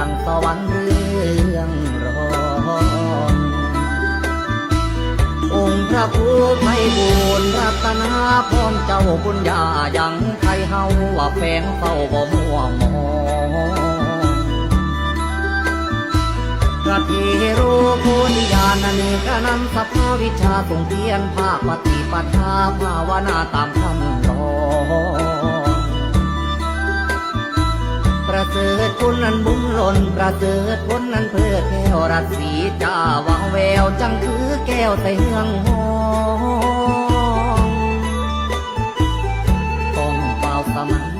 ดังสวรรค์เรื่องร้ององค์พระผู้ไพบูลย์รัตนาพรเจ้าบุญญายังไทยเฮาว่าแฝงเฝ้าบ่มัวมองพระเทโรโพธิญาณเนกนำสภาวิชาทรงเพียรภาคปฏิปทาภาวนาตามคำร้องประเสริฐคุณนั้นบุญล้นประเสริฐผลนั้นเพื่อแก้วรัศสีจ้าวังแววจังคือแก้วใส่เฮืองหองต้องเป่าสมัย